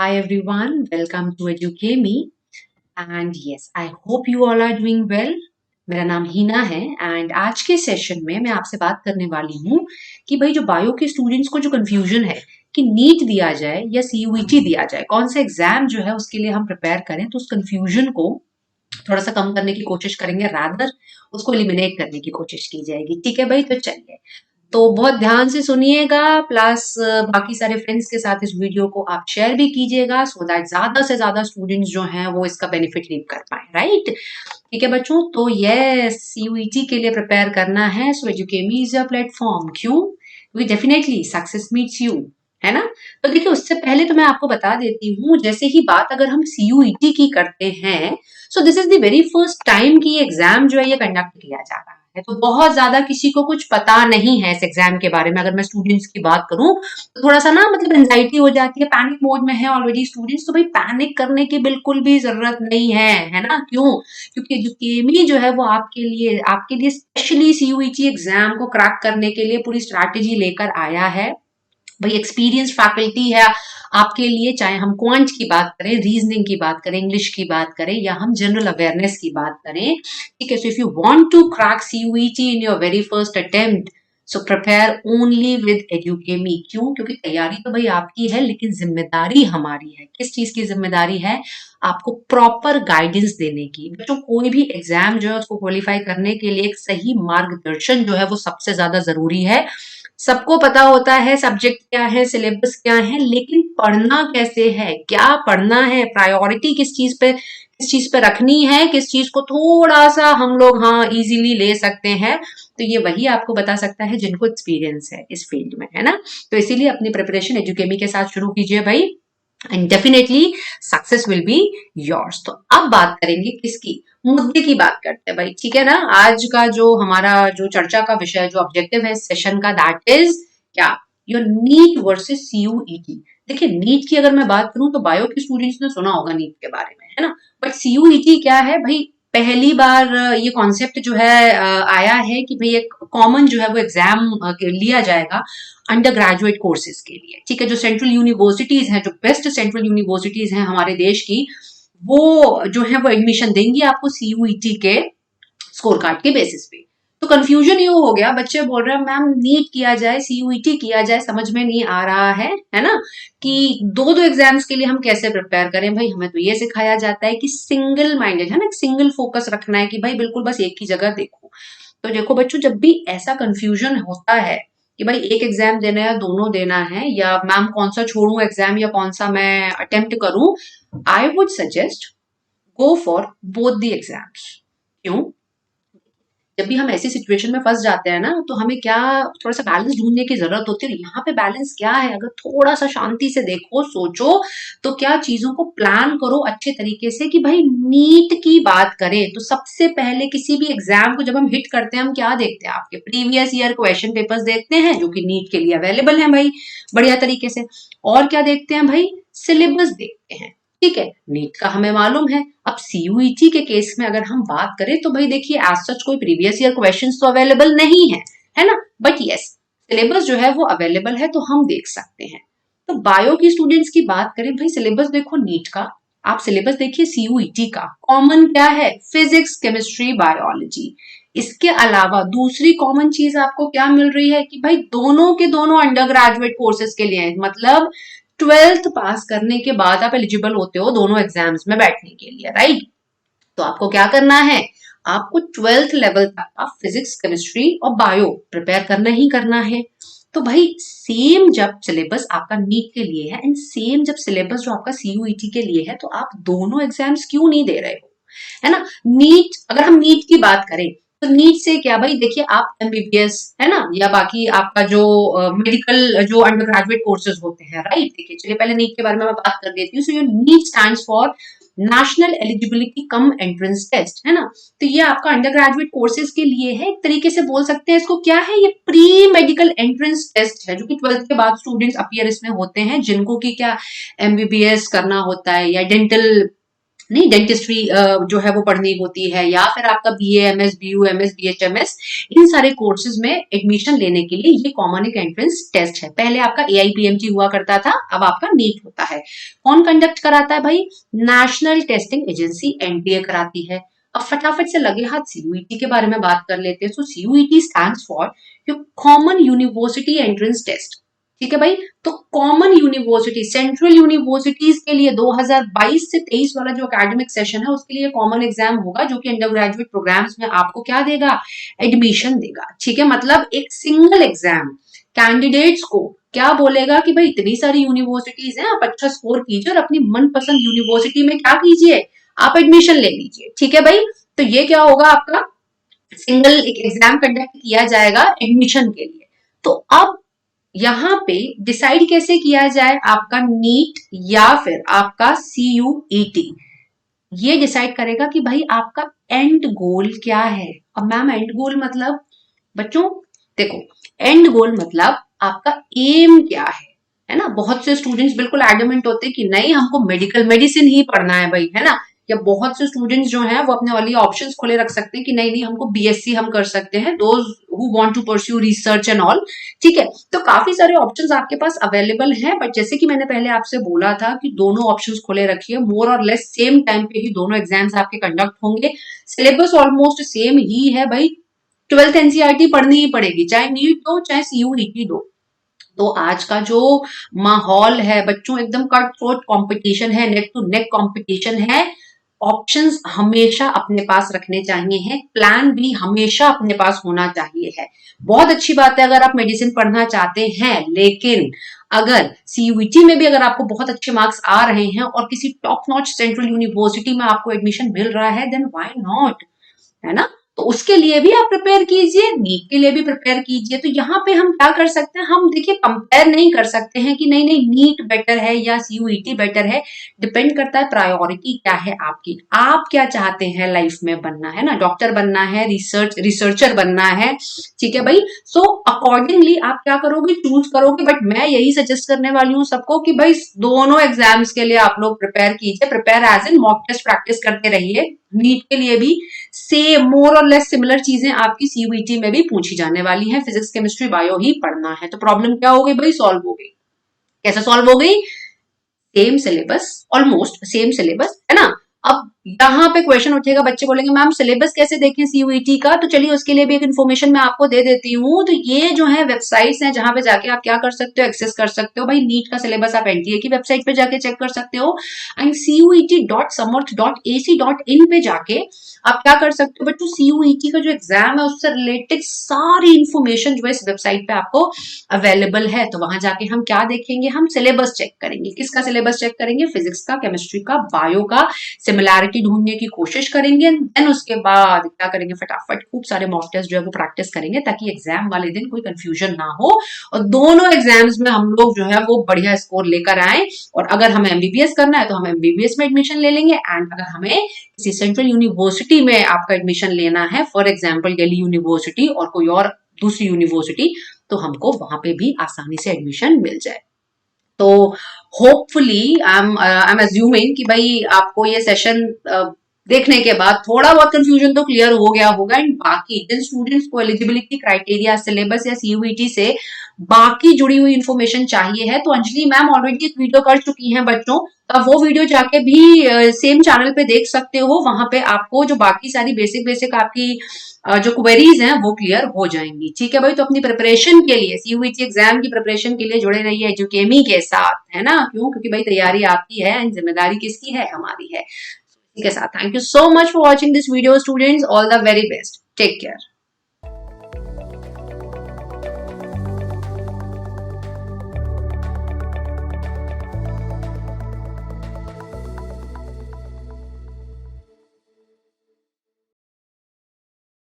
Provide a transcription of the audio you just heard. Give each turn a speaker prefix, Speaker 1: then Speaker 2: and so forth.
Speaker 1: Hi everyone, welcome to Educame and yes, I hope you all are doing well. मेरा नाम हिना है and आज के सेशन में मैं आपसे बात करने वाली हूँ कि भाई जो बायो के स्टूडेंट्स को जो कंफ्यूजन है कि नीट दिया जाए या सीयूईटी दिया जाए, कौन सा एग्जाम जो है उसके लिए हम प्रिपेयर करें, तो उस कंफ्यूजन को थोड़ा सा कम करने की कोशिश करेंगे, रादर उसको एलिमिनेट करने की कोशिश की जाएगी। ठीक है भाई, तो चलिए, तो बहुत ध्यान से सुनिएगा, प्लस बाकी सारे फ्रेंड्स के साथ इस वीडियो को आप शेयर भी कीजिएगा सो दैट ज्यादा से ज्यादा स्टूडेंट्स जो हैं वो इसका बेनिफिट रीप कर पाए। राइट, ठीक है बच्चों, तो ये सीयूईटी के लिए प्रिपेयर करना है, सो एजुकेमी इज अ प्लेटफॉर्म। क्यों? क्योंकि डेफिनेटली सक्सेस मीट्स यू, है ना। तो देखिए, उससे पहले तो मैं आपको बता देती हूँ, जैसे ही बात अगर हम सीयूईटी की करते हैं, so this is the very first time कि एग्जाम जो है ये कंडक्ट किया जा रहा है, तो बहुत ज्यादा किसी को कुछ पता नहीं है इस एग्जाम के बारे में। अगर मैं स्टूडेंट्स की बात करूं तो थोड़ा सा ना मतलब एंजाइटी हो जाती है, पैनिक मोड में है ऑलरेडी स्टूडेंट्स, तो भाई पैनिक करने की बिल्कुल भी जरूरत नहीं है ना। क्यों? क्योंकि एजुकेमी जो है वो आपके लिए स्पेशली सीयूईटी एग्जाम को क्रैक करने के लिए पूरी स्ट्रैटेजी लेकर आया है। भाई एक्सपीरियंस फैकल्टी है आपके लिए, चाहे हम क्वांट की बात करें, रीजनिंग की बात करें, इंग्लिश की बात करें, या हम जनरल अवेयरनेस की बात करें। ठीक है, so if you want to crack CUET in your very first attempt, so prepare only with Edukemy. क्यों? क्योंकि तैयारी तो भाई आपकी है, लेकिन जिम्मेदारी हमारी है। किस चीज की जिम्मेदारी है? आपको प्रॉपर गाइडेंस देने की। बच्चों, कोई भी एग्जाम जो है उसको क्वालिफाई करने के लिए एक सही मार्गदर्शन जो है वो सबसे ज्यादा जरूरी है। सबको पता होता है सब्जेक्ट क्या है, सिलेबस क्या है, लेकिन पढ़ना कैसे है, क्या पढ़ना है, प्रायोरिटी किस चीज पे रखनी है, किस चीज को थोड़ा सा हम लोग हाँ इजीली ले सकते हैं, तो ये वही आपको बता सकता है जिनको एक्सपीरियंस है इस फील्ड में, है ना। तो इसीलिए अपनी प्रिपरेशन एजुकेमी के साथ शुरू कीजिए भाई, and definitely success will be yours. तो अब बात करेंगे किसकी, मुद्दे की बात करते हैं भाई। ठीक है ना, आज का जो हमारा जो चर्चा का विषय, जो ऑब्जेक्टिव है सेशन का, दैट इज क्या? Your NEET versus CUET. देखिए, नीट की अगर मैं बात करूं तो बायो के स्टूडेंट्स ने सुना होगा नीट के बारे में, है ना। बट सीयूईटी क्या है भाई? पहली बार ये कॉन्सेप्ट जो है आया है कि भाई एक कॉमन जो है वो एग्जाम लिया जाएगा अंडर ग्रेजुएट कोर्सेज के लिए। ठीक है, जो सेंट्रल यूनिवर्सिटीज हैं, जो बेस्ट सेंट्रल यूनिवर्सिटीज हैं हमारे देश की, वो जो है वो एडमिशन देंगी आपको सीयूईटी के स्कोर कार्ड के बेसिस पे। तो कंफ्यूजन ये हो गया, बच्चे बोल रहे हैं मैम नीट किया जाए, सीयूईटी किया जाए, समझ में नहीं आ रहा है ना, कि दो दो एग्जाम्स के लिए हम कैसे प्रिपेयर करें। भाई हमें तो ये सिखाया जाता है कि सिंगल माइंडेड, है ना, सिंगल फोकस रखना है, कि भाई बिल्कुल बस एक ही जगह देखो। तो देखो बच्चों, जब भी ऐसा कंफ्यूजन होता है कि भाई एक एग्जाम देना है या दोनों देना है, या मैम कौन सा छोड़ू एग्जाम या कौन सा मैं अटेम्प्ट करूं, I would suggest go for both the exams. क्यों? जब भी हम ऐसी सिचुएशन में फंस जाते हैं ना, तो हमें क्या, थोड़ा सा बैलेंस ढूंढने की जरूरत होती है। यहाँ पे बैलेंस क्या है? अगर थोड़ा सा शांति से देखो, सोचो, तो क्या चीजों को प्लान करो अच्छे तरीके से। कि भाई नीट की बात करें तो सबसे पहले किसी भी एग्जाम को जब हम हिट करते हैं, हम क्या देखते हैं? आपके प्रीवियस ईयर क्वेश्चन पेपर्स देखते हैं, जो कि नीट के लिए अवेलेबल है भाई बढ़िया तरीके से। और क्या देखते हैं भाई? सिलेबस देखते हैं। ठीक है, नीट का हमें मालूम है। अब सीयूईटी के केस में अगर हम बात करें तो भाई देखिए, एज सच कोई प्रीवियस ईयर क्वेश्चंस तो अवेलेबल नहीं है ना, बट यस सिलेबस जो है वो अवेलेबल है, तो हम देख सकते हैं। तो बायो की स्टूडेंट्स की बात करें, भाई सिलेबस देखो नीट का, आप सिलेबस देखिए सीयूईटी का, कॉमन क्या है? Physics, chemistry, biology. इसके अलावा दूसरी कॉमन चीज आपको क्या मिल रही है कि भाई दोनों के दोनों अंडर ग्रेजुएट कोर्सेज के लिए, मतलब 12th पास करने के बाद आप एलिजिबल होते हो दोनों एग्जाम्स में बैठने के लिए, राइट। तो आपको क्या करना है? आपको 12th लेवल तक का फिजिक्स, केमिस्ट्री और बायो प्रिपेयर करना ही करना है। तो भाई सेम जब सिलेबस आपका नीट के लिए है एंड सेम जब सिलेबस जो आपका सीयूईटी के लिए है, तो आप दोनों एग्जाम्स क्यों नहीं दे रहे हो, है ना। नीट, अगर हम नीट की बात करें तो नीट से क्या भाई, देखिए आप एमबीबीएस, है ना, या बाकी आपका जो मेडिकल जो अंडर ग्रेजुएट कोर्सेज होते हैं, राइट। देखिए, चलिए पहले नीट के बारे में मैं बात कर देती हूँ। So your NEET stands for national eligibility cum entrance test, है ना। तो ये आपका अंडर ग्रेजुएट कोर्सेज के लिए है, एक तरीके से बोल सकते हैं इसको क्या है, ये प्री मेडिकल एंट्रेंस टेस्ट है, जो कि 12th के बाद स्टूडेंट्स अपीयर इसमें होते हैं, जिनको की क्या एमबीबीएस करना होता है या डेंटल नहीं, डेंटिस्ट्री जो है वो पढ़नी होती है, या फिर आपका BA MS BUMS BHMS, इन सारे कोर्सेज में एडमिशन लेने के लिए ये कॉमन एक एंट्रेंस टेस्ट है। पहले आपका AIPMT हुआ करता था, अब आपका नीट होता है। कौन कंडक्ट कराता है भाई? नेशनल टेस्टिंग एजेंसी NTA कराती है। अब फटाफट से लगे हाथ CUET के बारे में बात कर लेते हैं। So CUET stands for common university entrance test. ठीक है भाई, तो कॉमन यूनिवर्सिटी, सेंट्रल यूनिवर्सिटीज के लिए 2022 से 23 वाला जो एकेडमिक सेशन है उसके लिए कॉमन एग्जाम होगा, जो कि अंडर ग्रेजुएट प्रोग्राम्स में आपको क्या देगा? एडमिशन देगा। ठीक है, मतलब एक सिंगल एग्जाम कैंडिडेट्स को क्या बोलेगा कि भाई इतनी सारी यूनिवर्सिटीज हैं, आप अच्छा स्कोर कीजिए और अपनी मनपसंद यूनिवर्सिटी में क्या कीजिए? आप एडमिशन ले लीजिए। ठीक है भाई, तो ये क्या होगा? आपका सिंगल एक एग्जाम कंडक्ट किया जाएगा एडमिशन के लिए। तो अब यहाँ पे डिसाइड कैसे किया जाए? आपका नीट या फिर आपका CUET, ये डिसाइड करेगा कि भाई आपका एंड गोल क्या है। अब मैम एंड गोल मतलब? बच्चों देखो, एंड गोल मतलब आपका एम क्या है ना? बहुत से स्टूडेंट्स बिल्कुल एडमेंट होते हैं कि नहीं हमको मेडिकल मेडिसिन ही पढ़ना है भाई, है ना? या बहुत से स्टूडेंट्स जो हैं वो अपने वाली ऑप्शंस खोले रख सकते हैं कि नहीं नहीं हमको BSc हम कर सकते हैं, those who want to pursue research and all. ठीक है, तो काफी सारे ऑप्शंस आपके पास अवेलेबल हैं, बट जैसे कि मैंने पहले आपसे बोला था कि दोनों ऑप्शंस खोले रखिए, मोर और लेस सेम टाइम पे ही दोनों एग्जाम्स आपके कंडक्ट होंगे। सिलेबस ऑलमोस्ट सेम ही है भाई, 12th NCERT पढ़नी ही पड़ेगी, चाहे नीट दो चाहे CUET दो। तो आज का जो माहौल है बच्चों, एकदम कट थ्रोट कंपटीशन है, नेक टू नेक कंपटीशन है। ऑप्शंस हमेशा अपने पास रखने चाहिए हैं, प्लान भी हमेशा अपने पास होना चाहिए है। बहुत अच्छी बात है अगर आप मेडिसिन पढ़ना चाहते हैं, लेकिन अगर CUET में भी अगर आपको बहुत अच्छे मार्क्स आ रहे हैं और किसी टॉप नॉच सेंट्रल यूनिवर्सिटी में आपको एडमिशन मिल रहा है, देन व्हाई नॉट, है ना? तो उसके लिए भी आप प्रिपेयर कीजिए, नीट के लिए भी प्रिपेयर कीजिए। तो यहाँ पे हम क्या कर सकते हैं? हम देखिए कंपेयर नहीं कर सकते हैं कि नहीं नहीं नीट बेटर है या CUET बेटर है। डिपेंड करता है प्रायोरिटी क्या है आपकी, आप क्या चाहते हैं लाइफ में बनना, है ना? डॉक्टर बनना है, रिसर्चर बनना है। ठीक है भाई, सो अकॉर्डिंगली आप क्या करोगे? चूज करोगे। बट मैं यही सजेस्ट करने वाली हूँ सबको कि भाई दोनों एग्जाम्स के लिए आप लोग प्रिपेयर कीजिए। Prepare as in mock test practice करते रहिए। नीट के लिए भी सेम मोर और लेस सिमिलर चीजें आपकी CUET में भी पूछी जाने वाली हैं। फिजिक्स केमिस्ट्री बायो ही पढ़ना है, तो प्रॉब्लम क्या हो गई भाई? सॉल्व हो गई। कैसे सॉल्व हो गई? Same syllabus, almost same syllabus, है ना? अब यहाँ पे क्वेश्चन उठेगा, बच्चे बोलेंगे मैम सिलेबस कैसे देखें CUET का? तो चलिए उसके लिए भी एक इन्फॉर्मेशन मैं आपको दे देती हूँ। तो ये जो है वेबसाइट्स हैं जहां पे जाके आप क्या कर सकते हो? एक्सेस कर सकते हो भाई। नीट का सिलेबस आप NTA की वेबसाइट पे जाके चेक कर सकते हो, एंड CUET.samarth.ac.in पे जाके आप क्या कर सकते हो बच्चों? CUET का जो एग्जाम है उससे रिलेटेड सारी इंफॉर्मेशन जो है इस वेबसाइट पे आपको अवेलेबल है। तो वहां जाके हम क्या देखेंगे? हम सिलेबस चेक करेंगे। किसका सिलेबस चेक करेंगे? फिजिक्स का, केमिस्ट्री का, बायो का, सिमिलैरिटी ढूंढने की कोशिश करेंगे। देन उसके बाद क्या करेंगे? फटाफट खूब सारे मॉक टेस्ट जो है वो प्रैक्टिस करेंगे, ताकि एग्जाम वाले दिन कोई कंफ्यूजन ना हो और दोनों एग्जाम्स में हम लोग जो है वो बढ़िया स्कोर लेकर आए। और अगर हमें MBBS करना है तो हम MBBS में एडमिशन ले लेंगे, एंड अगर हमें किसी सेंट्रल यूनिवर्सिटी में आपका एडमिशन लेना है, फॉर एग्जाम्पल दिल्ली यूनिवर्सिटी और कोई और दूसरी यूनिवर्सिटी, तो हमको वहां पे भी आसानी से एडमिशन मिल जाए। तो होपफुली आई एम अज्यूमिंग कि भाई आपको ये सेशन देखने के बाद थोड़ा बहुत कंफ्यूजन तो क्लियर हो गया होगा। एंड बाकी जिन स्टूडेंट्स को एलिजिबिलिटी क्राइटेरिया, सिलेबस या CUET से बाकी जुड़ी हुई इंफॉर्मेशन चाहिए है, तो अंजलि मैम ऑलरेडी एक वीडियो कर चुकी हैं बच्चों। आप वो वीडियो जाके भी सेम चैनल पे देख सकते हो। वहां पे आपको जो बाकी सारी बेसिक बेसिक आपकी जो क्वेरीज हैं वो क्लियर हो जाएंगी। ठीक है भाई, तो अपनी प्रिपरेशन के लिए, CUET एग्जाम की प्रिपरेशन के लिए जुड़े रहिए एजुकेमी के साथ, है ना? क्यों? क्योंकि भाई तैयारी आपकी है एंड जिम्मेदारी किसकी है? हमारी है। इसी के साथ thank you so much for watching this video students, all the very best, take care.